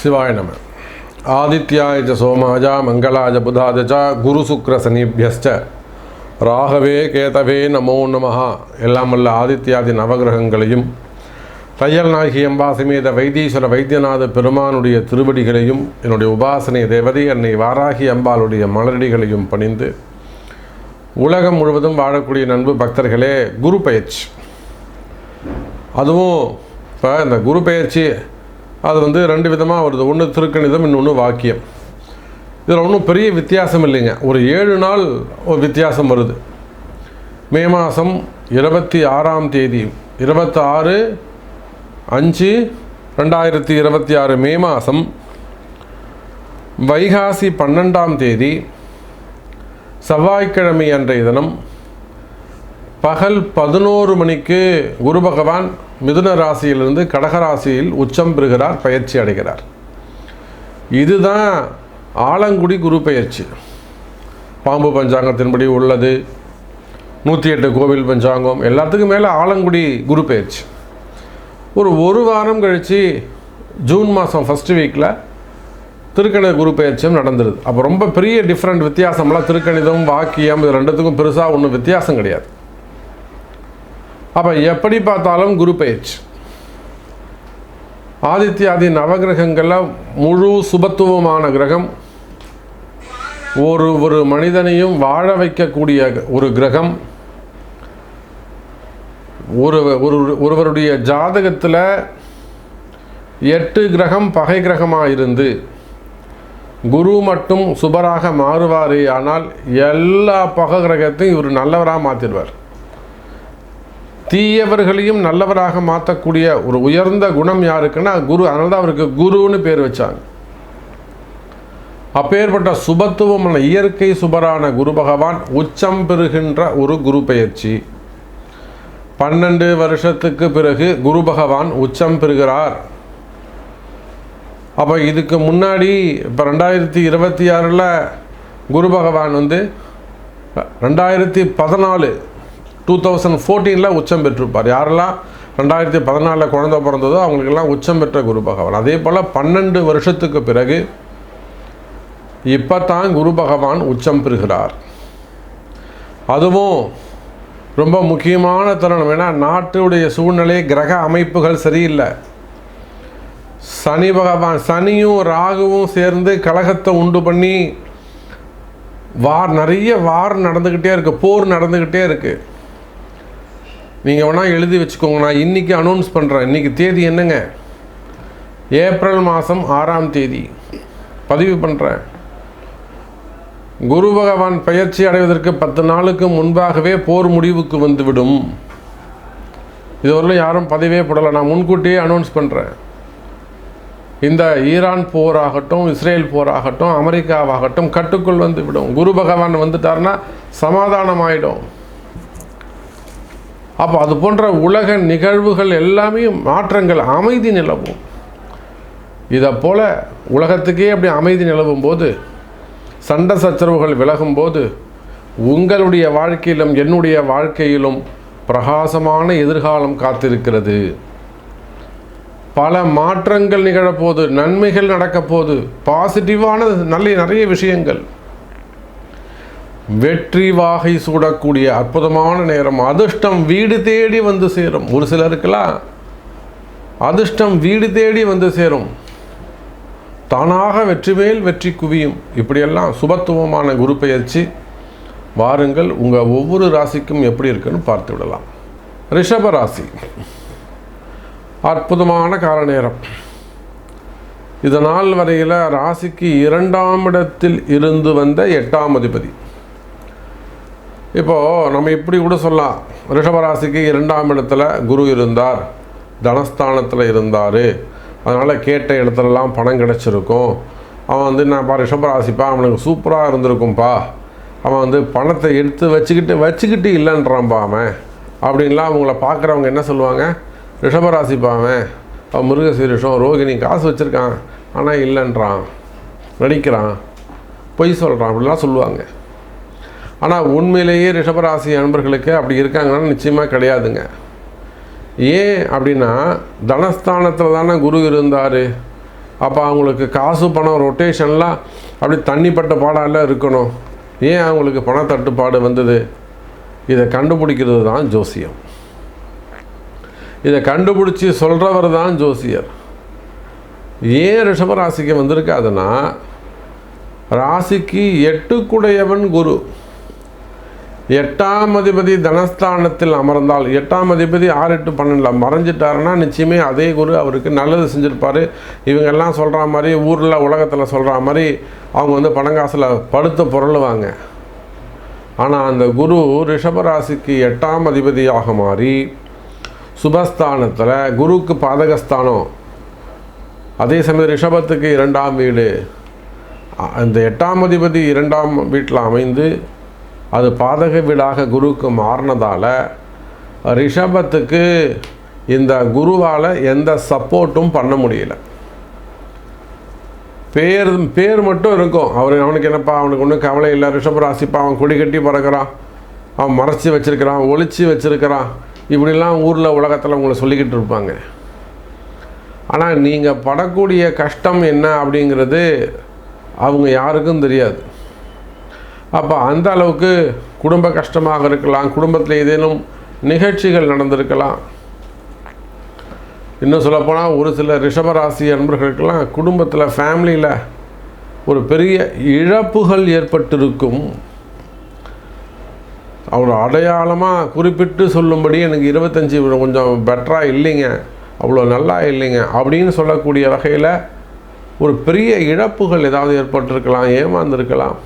சிவாய நம. ஆதித்யாய ச சோமாய மங்களாய புதாய ச குரு சுக்ர சனிபியஸ்ச ராகவே கேதவே நமோ நமஹ. எல்லாம் வல்ல ஆதித்யாதி நவகிரகங்களையும் தையல் நாயகி அம்பா சமேத வைத்தீஸ்வர வைத்தியநாத பெருமானுடைய திருவடிகளையும் என்னுடைய உபாசனை தேவதை அன்னை வாராகி அம்பாளுடைய மலரடிகளையும் பணிந்து உலகம் முழுவதும் வாழக்கூடிய நண்பு பக்தர்களே, குரு பயிற்சி. அதுவும் இப்போ இந்த குரு பயிற்சி அது ரெண்டு விதமாக வருது. ஒன்று திருக்கணிதம், இன்னொன்று வாக்கியம். இதில் ஒன்றும் பெரிய வித்தியாசம் இல்லைங்க. ஒரு 7 நாள் ஒரு வித்தியாசம் வருது. மே மாதம் 26ஆம் தேதி 26/5/2026 மே மாதம், வைகாசி 12ஆம் தேதி செவ்வாய்க்கிழமை அன்றைய தினம் பகல் 11 மணிக்கு குரு பகவான் மிதுன ராசியிலிருந்து கடகராசியில் உச்சம் பெறுகிறார், பயிற்சி அடைகிறார். இதுதான் ஆலங்குடி குரு பயிற்சி. பாம்பு பஞ்சாங்கத்தின்படி உள்ளது. 108 கோவில் பஞ்சாங்கம் எல்லாத்துக்கும் மேலே ஆலங்குடி குரு பயிற்சி. ஒரு வாரம் கழித்து ஜூன் மாதம் ஃபஸ்ட் வீக்கில் திருக்கணித குரு பயிற்சியும் நடந்துருது. அப்போ ரொம்ப பெரிய டிஃப்ரெண்ட் வித்தியாசம்லாம் திருக்கணிதம் வாக்கியம் இது ரெண்டுத்துக்கும் பெருசாக ஒன்றும் வித்தியாசம் கிடையாது. அப்போ எப்படி பார்த்தாலும் குரு பயிற்சி. ஆதித்யாதி நவகிரகங்களில் முழு சுபத்துவமான கிரகம், ஒரு மனிதனையும் வாழ வைக்கக்கூடிய ஒரு கிரகம். ஒருவருடைய ஜாதகத்தில் 8 கிரகம் பகை கிரகமாக இருந்து குரு மட்டும் சுபராக மாறுவாரே, ஆனால் எல்லா பகை கிரகத்தையும் இவர் நல்லவராக மாற்றிடுவார். தீயவர்களையும் நல்லவராக மாற்றக்கூடிய ஒரு உயர்ந்த குணம் யாருக்குன்னா குரு. அதனால தான் அவருக்கு குருன்னு பேர் வச்சாங்க. அப்பேற்பட்ட சுபத்துவமான இயற்கை சுபரான குரு பகவான் உச்சம் பெறுகின்ற ஒரு குரு பயிற்சி. 12 வருஷத்துக்கு பிறகு குரு பகவான் உச்சம் பெறுகிறார். அப்போ இதுக்கு முன்னாடி இப்போ 2026 குரு பகவான் 2014 உச்சம் பெற்றிருப்பார். யாரெல்லாம் 2014 குழந்தை பிறந்ததோ அவங்களுக்கெல்லாம் உச்சம் பெற்ற குரு பகவான். அதே போல் 12 வருஷத்துக்கு பிறகு இப்போ தான் குரு பகவான் உச்சம் பெறுகிறார். அதுவும் ரொம்ப முக்கியமான தருணம். ஏன்னா நாட்டுடைய சூழ்நிலை, கிரக அமைப்புகள் சரியில்லை. சனி பகவான், சனியும் ராகுவும் சேர்ந்து கலகத்தை உண்டு பண்ணி நிறைய வார் நடந்துக்கிட்டே இருக்குது, போர் நடந்துக்கிட்டே இருக்குது. நீங்கள் வேணால் எழுதி வச்சுக்கோங்க. நான் இன்றைக்கி அனௌன்ஸ் பண்ணுறேன். இன்றைக்கி தேதி என்னங்க? ஏப்ரல் மாதம் 6ஆம் தேதி பதிவு பண்ணுறேன். குரு பகவான் பயிற்சி அடைவதற்கு 10 நாளுக்கு முன்பாகவே போர் முடிவுக்கு வந்துவிடும். இதுவரையிலும் யாரும் பதிவே போடலை. நான் முன்கூட்டியே அனௌன்ஸ் பண்ணுறேன். இந்த ஈரான் போராகட்டும், இஸ்ரேல் போராகட்டும், அமெரிக்காவாகட்டும் கட்டுக்குள் வந்துவிடும். குரு பகவான் வந்துட்டார்னா சமாதானம் ஆகிடும். அப்போ அது போன்ற உலக நிகழ்வுகள் எல்லாமே மாற்றங்கள், அமைதி நிலவும். இதை போல் உலகத்துக்கே அப்படி அமைதி நிலவும் போது, சண்டை சச்சரவுகள் விலகும்போது, உங்களுடைய வாழ்க்கையிலும் என்னுடைய வாழ்க்கையிலும் பிரகாசமான எதிர்காலம் காத்திருக்கிறது. பல மாற்றங்கள் நிகழப்போது, நன்மைகள் நடக்கப்போது, பாசிட்டிவான நிறைய விஷயங்கள். வெற்றி வாகை சூடக்கூடிய அற்புதமான நேரம். அதிர்ஷ்டம் வீடு தேடி வந்து சேரும். ஒரு சிலருக்கெல்லாம் அதிர்ஷ்டம் வீடு தேடி வந்து சேரும். தானாக வெற்றி மேல் வெற்றி குவியும். இப்படியெல்லாம் சுபத்துவமான குரு பயிற்சி. வாருங்கள், உங்கள் ஒவ்வொரு ராசிக்கும் எப்படி இருக்குன்னு பார்த்து விடலாம். ரிஷப ராசி, அற்புதமான கால நேரம். இதனால் வரையில் ராசிக்கு 2ஆம் இடத்தில் இருந்து வந்த 8ஆம் அதிபதி. இப்போது நம்ம இப்படி கூட சொல்லலாம், ரிஷபராசிக்கு 2ஆம் இடத்துல குரு இருந்தார், தனஸ்தானத்தில் இருந்தார், அதனால் கேட்ட இடத்துலலாம் பணம் கிடச்சிருக்கும். அவன் நான் ரிஷபராசிப்பா, அவனுக்கு சூப்பராக இருந்திருக்கும்பா, அவன் பணத்தை எடுத்து வச்சுக்கிட்டு இல்லைன்றான்ப்பா அவன் அப்படின்லாம் அவங்கள பார்க்குறவங்க என்ன சொல்லுவாங்க? ரிஷபராசிப்பா அவன் மிருகசீரிஷம், ரோகிணி, காசு வச்சுருக்கான் ஆனால் இல்லைன்றான், நடிக்கிறான், பொய் சொல்கிறான் அப்படிலாம் சொல்லுவாங்க. ஆனால் உண்மையிலேயே ரிஷபராசி அன்பர்களுக்கு அப்படி இருக்காங்கன்னா நிச்சயமாக கிடையாதுங்க. ஏன் அப்படின்னா தனஸ்தானத்தில் தானே குரு இருந்தார். அப்போ அவங்களுக்கு காசு பணம் ரொட்டேஷன்லாம் அப்படி தண்ணிப்பட்ட பாடால இருக்கணும். ஏன் அவங்களுக்கு பணத்தட்டுப்பாடு வந்தது? இதை கண்டுபிடிக்கிறது தான் ஜோசியம். இதை கண்டுபிடிச்சி சொல்கிறவர் தான் ஜோசியர். ஏன் ரிஷபராசிக்கு வந்திருக்காதுன்னா, ராசிக்கு 8 குரு, 8ஆம் அதிபதி தனஸ்தானத்தில் அமர்ந்தால், 8ஆம் அதிபதி 6, 8, 12 மறைஞ்சிட்டாருன்னா நிச்சயமே அதே குரு அவருக்கு நல்லது செஞ்சுருப்பார். இவங்கெல்லாம் சொல்கிற மாதிரி ஊரில் உலகத்தில் சொல்கிற மாதிரி அவங்க வந்து பணங்காசில் படுத்த பொருளுவாங்க. ஆனால் அந்த குரு ரிஷபராசிக்கு 8ஆம் அதிபதியாக மாறி சுபஸ்தானத்தில், குருக்கு பாதகஸ்தானம், அதே சமயம் ரிஷபத்துக்கு 2ஆம் வீடு, அந்த 8ஆம் அதிபதி 2ஆம் வீட்டில் அமைந்து அது பாதக வீடாக குருவுக்கு மாறினதால் ரிஷபத்துக்கு இந்த குருவால் எந்த சப்போர்ட்டும் பண்ண முடியல. பேர் மட்டும் இருக்கும். அவனுக்கு என்னப்பா, அவனுக்கு ஒன்றும் கவலை இல்லை, ரிஷபராசிப்பா, அவன் கொடி கட்டி பறக்கிறான், அவன் மறைச்சி வச்சுருக்கிறான், ஒளிச்சு வச்சுருக்கிறான், இப்படிலாம் ஊரில் உலகத்தில் உங்களை சொல்லிக்கிட்டு இருப்பாங்க. ஆனால் நீங்கள் படக்கூடிய கஷ்டம் என்ன அப்படிங்கிறது அவங்க யாருக்கும் தெரியாது. அப்போ அந்த அளவுக்கு குடும்ப கஷ்டமாக இருக்கலாம், குடும்பத்தில் ஏதேனும் நிகழ்ச்சிகள் நடந்திருக்கலாம். இன்னும் சொல்லப்போனால் ஒரு சில ரிஷபராசி அன்பர்களுக்கெல்லாம் குடும்பத்தில், ஃபேமிலியில் ஒரு பெரிய இழப்புகள் ஏற்பட்டிருக்கும். அவர் அடையாளமாக குறிப்பிட்டு சொல்லும்படி எனக்கு 25 கொஞ்சம் பெட்டராக இல்லைங்க, அவ்வளோ நல்லா இல்லைங்க அப்படின்னு சொல்லக்கூடிய வகையில் ஒரு பெரிய இழப்புகள் ஏதாவது ஏற்பட்டிருக்கலாம், ஏமாந்துருக்கலாம்,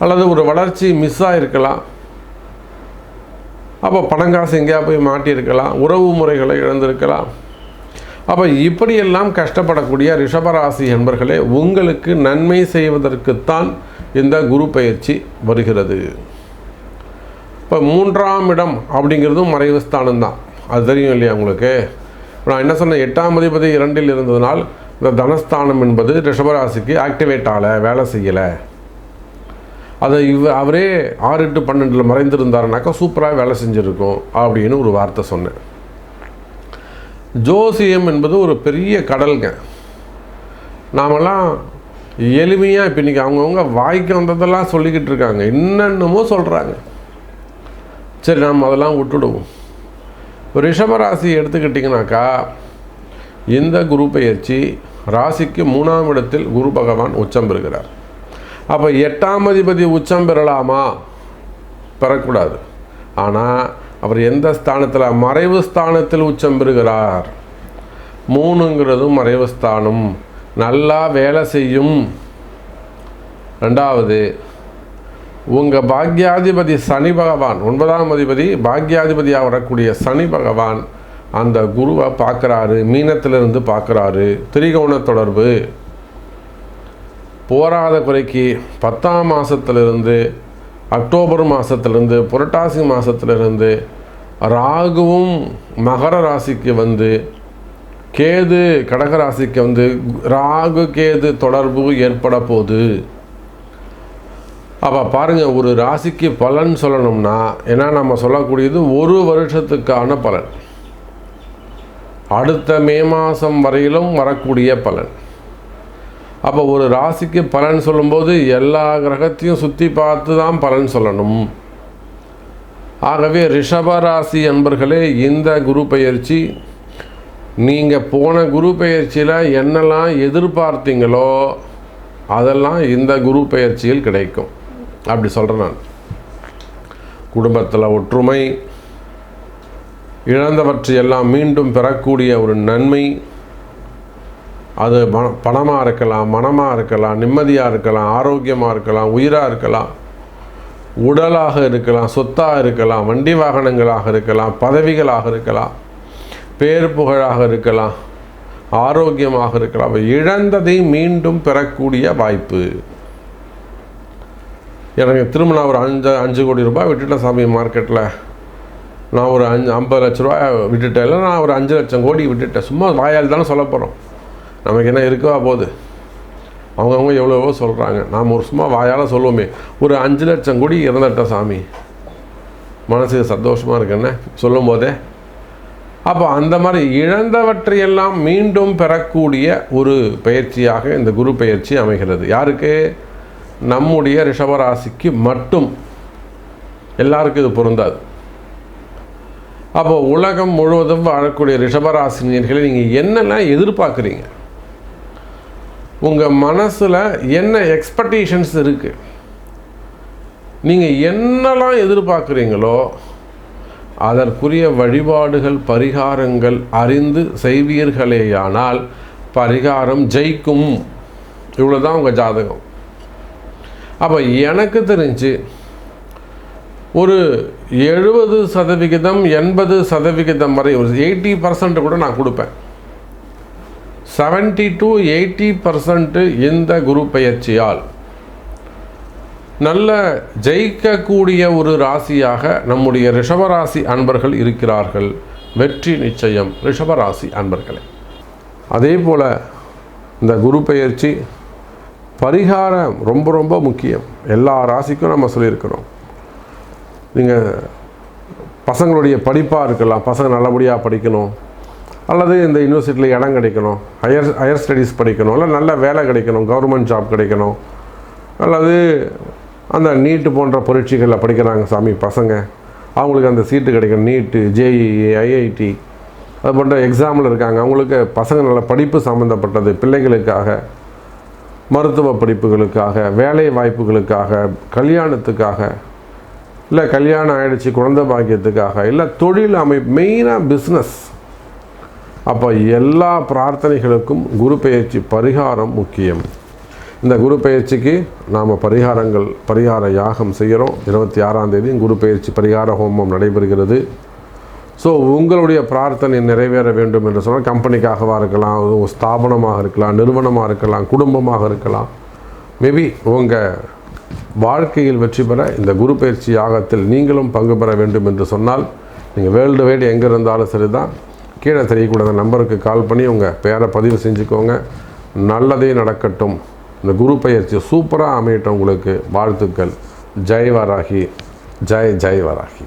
அல்லது ஒரு வளர்ச்சி மிஸ் ஆகிருக்கலாம். அப்போ பணங்காசு எங்கேயா போய் மாட்டியிருக்கலாம், உறவு முறைகளை இழந்திருக்கலாம். அப்போ இப்படியெல்லாம் கஷ்டப்படக்கூடிய ரிஷபராசி என்பர்களே, உங்களுக்கு நன்மை செய்வதற்குத்தான் இந்த குரு பயிற்சி வருகிறது. இப்போ 3ஆம் இடம் அப்படிங்கிறதும் மறைவு ஸ்தானம் தான், அது தெரியும் இல்லையா உங்களுக்கு. நான் என்ன சொன்னேன், 8ஆம் அதிபதி 2இல் இருந்ததுனால் இந்த தனஸ்தானம் என்பது ரிஷபராசிக்கு ஆக்டிவேட் ஆகலை, வேலை செய்யலை. அதை அவரே 6, 8, 12 மறைந்திருந்தாருனாக்கா சூப்பராக வேலை செஞ்சுருக்கும் அப்படின்னு ஒரு வார்த்தை சொன்னேன். ஜோசியம் என்பது ஒரு பெரிய கடலுங்க. நாமெல்லாம் எளிமையாக இப்போ இன்றைக்கி அவங்கவுங்க வாய்க்கு வந்ததெல்லாம் சொல்லிக்கிட்டு இருக்காங்க, என்னென்னமோ சொல்கிறாங்க. சரி, நாம் அதெல்லாம் விட்டுடுவோம். ரிஷபராசி எடுத்துக்கிட்டிங்கனாக்கா, இந்த குரு பயிற்சி ராசிக்கு 3ஆம் இடத்தில் குரு பகவான் உச்சம் பெறுகிறார். அப்போ 8ஆம் அதிபதி உச்சம் பெறலாமா? பெறக்கூடாது. ஆனால் அவர் எந்த ஸ்தானத்தில்? மறைவு ஸ்தானத்தில் உச்சம் பெறுகிறார். 3ங்கிறதும் மறைவு ஸ்தானம், நல்லா வேலை செய்யும். 2வது, உங்கள் பாக்யாதிபதி சனி பகவான், 9ஆம் அதிபதி பாக்யாதிபதியாக வரக்கூடிய சனி பகவான் அந்த குருவை பார்க்குறாரு, மீனத்திலிருந்து பார்க்குறாரு. திரிகோண தொடர்பு. போராத குறைக்கு 10ஆம் மாதத்திலிருந்து, அக்டோபர் மாதத்திலிருந்து, புரட்டாசி மாதத்திலிருந்து ராகுவும் மகர ராசிக்கு வந்து, கேது கடகராசிக்கு வந்து, ராகு கேது தொடர்பு ஏற்பட போகுது. அப்போ பாருங்கள், ஒரு ராசிக்கு பலன் சொல்லணும்னா ஏன்னா நம்ம சொல்லக்கூடியது ஒரு வருஷத்துக்கான பலன், அடுத்த மே மாதம் வரையிலும் வரக்கூடிய பலன். அப்போ ஒரு ராசிக்கு பலன் சொல்லும்போது எல்லா கிரகத்தையும் சுற்றி பார்த்து தான் பலன் சொல்லணும். ஆகவே ரிஷபராசி அன்பர்களே, இந்த குரு பயிற்சி நீங்கள் போன குரு பயிற்சியில் என்னெல்லாம் எதிர்பார்த்தீங்களோ அதெல்லாம் இந்த குரு பயிற்சியில் கிடைக்கும். அப்படி சொல்கிறேன் நான். குடும்பத்தில் ஒற்றுமை, இழந்தவற்றையெல்லாம் மீண்டும் பெறக்கூடிய ஒரு நன்மை, அது பணமாக இருக்கலாம், மனமாக இருக்கலாம், நிம்மதியாக இருக்கலாம், ஆரோக்கியமாக இருக்கலாம், உயிராக இருக்கலாம், உடலாக இருக்கலாம், சொத்தாக இருக்கலாம், வண்டி வாகனங்களாக இருக்கலாம், பதவிகளாக இருக்கலாம், பேர் புகழாக இருக்கலாம், ஆரோக்கியமாக இருக்கலாம். இழந்ததை மீண்டும் பெறக்கூடிய வாய்ப்பு. எனக்கு திரும்ப நான் ஒரு 5 கோடி ரூபாய் விட்டுட்டேன் சாமி மார்க்கெட்டில், நான் ஒரு 50 லட்ச ரூபா விட்டுட்டேன், இல்லை நான் ஒரு 5 லட்சம் கோடி விட்டுட்டேன். சும்மா வாயால் தானே சொல்ல போகிறோம், நமக்கு என்ன இருக்கவா போகுது. அவங்கவுங்க எவ்வளவோ சொல்கிறாங்க, நாம் ஒரு சும்மா வாயால் சொல்லுவோமே, ஒரு 5 லட்சம் கோடி இறந்துட்டேன் சாமி, மனசுக்கு சந்தோஷமாக இருக்குன்னு சொல்லும் போதே அப்போ அந்த மாதிரி இழந்தவற்றையெல்லாம் மீண்டும் பெறக்கூடிய ஒரு பயிற்சியாக இந்த குரு பயிற்சி அமைகிறது. யாருக்கு? நம்முடைய ரிஷபராசிக்கு மட்டும். எல்லாருக்கும் இது பொருந்தாது. அப்போ உலகம் முழுவதும் வாழக்கூடிய ரிஷபராசினியர்களை நீங்கள் என்னெல்லாம் எதிர்பார்க்குறீங்க? உங்கள் மனசில் என்ன எக்ஸ்பெக்டேஷன்ஸ் இருக்குது? நீங்கள் என்னெல்லாம் எதிர்பார்க்குறீங்களோ அதற்குரிய வழிபாடுகள் பரிகாரங்கள் அறிந்து செய்வீர்களேயானால் பரிகாரம் ஜெயிக்கும். இவ்வளோதான் உங்கள் ஜாதகம். அப்போ எனக்கு தெரிஞ்சு ஒரு 70% 80% வரை, ஒரு 80% கூட நான் கொடுப்பேன். 70 to 80% இந்த குரு பயிற்சியால் நல்ல ஜெயிக்கக்கூடிய ஒரு ராசியாக நம்முடைய ரிஷபராசி அன்பர்கள் இருக்கிறார்கள். வெற்றி நிச்சயம் ரிஷபராசி அன்பர்களே. அதே போல் இந்த குரு பயிற்சி பரிகாரம் ரொம்ப ரொம்ப முக்கியம். எல்லா ராசிக்கும் நம்ம சொல்லியிருக்கிறோம். நீங்கள் பசங்களுடைய படிப்பாக இருக்கலாம், பசங்க நல்லபடியாக படிக்கணும், அல்லது இந்த யூனிவர்சிட்டியில் இடம் கிடைக்கணும், ஹையர் ஸ்டடீஸ் படிக்கணும், இல்லை நல்ல வேலை கிடைக்கணும், கவர்மெண்ட் ஜாப் கிடைக்கணும், அல்லது அந்த நீட்டு போன்ற பரீட்சைகளில் படிக்கிறாங்க சாமி பசங்க, அவங்களுக்கு அந்த சீட்டு கிடைக்கணும். நீட்டு, ஜேஇஇ, ஐஐடி அது போன்ற எக்ஸாமில் இருக்காங்க, அவங்களுக்கு பசங்க நல்ல படிப்பு சம்மந்தப்பட்டது, பிள்ளைகளுக்காக, மருத்துவ படிப்புகளுக்காக, வேலை வாய்ப்புகளுக்காக, கல்யாணத்துக்காக, இல்லை கல்யாணம் ஆகிடுச்சு குழந்தை பாக்கியத்துக்காக, இல்லை தொழில் அமைப்பு, மெயினாக பிஸ்னஸ். அப்போ எல்லா பிரார்த்தனைகளுக்கும் குரு பயிற்சி பரிகாரம் முக்கியம். இந்த குரு பயிற்சிக்கு நாம் பரிகார யாகம் செய்கிறோம். 26ஆம் தேதி குரு பயிற்சி பரிகார ஹோமம் நடைபெறுகிறது. ஸோ உங்களுடைய பிரார்த்தனை நிறைவேற வேண்டும் என்று சொன்னால் கம்பெனிக்காகவாக இருக்கலாம், ஸ்தாபனமாக இருக்கலாம், நிறுவனமாக இருக்கலாம், குடும்பமாக இருக்கலாம், மேபி உங்கள் வாழ்க்கையில் வெற்றி பெற இந்த குரு பயிற்சி யாகத்தில் நீங்களும் பங்கு பெற வேண்டும் என்று சொன்னால் நீங்கள் வேர்ல்டு வைடு எங்கே இருந்தாலும் சரி தான், கீழே தெரியக்கூடாத நம்பருக்கு கால் பண்ணி உங்கள் பேரை பதிவு செஞ்சுக்கோங்க. நல்லதே நடக்கட்டும். இந்த குரு பயிற்சி சூப்பராக அமையட்டும். உங்களுக்கு வாழ்த்துக்கள். ஜெய் வராகி, ஜெய் வராகி.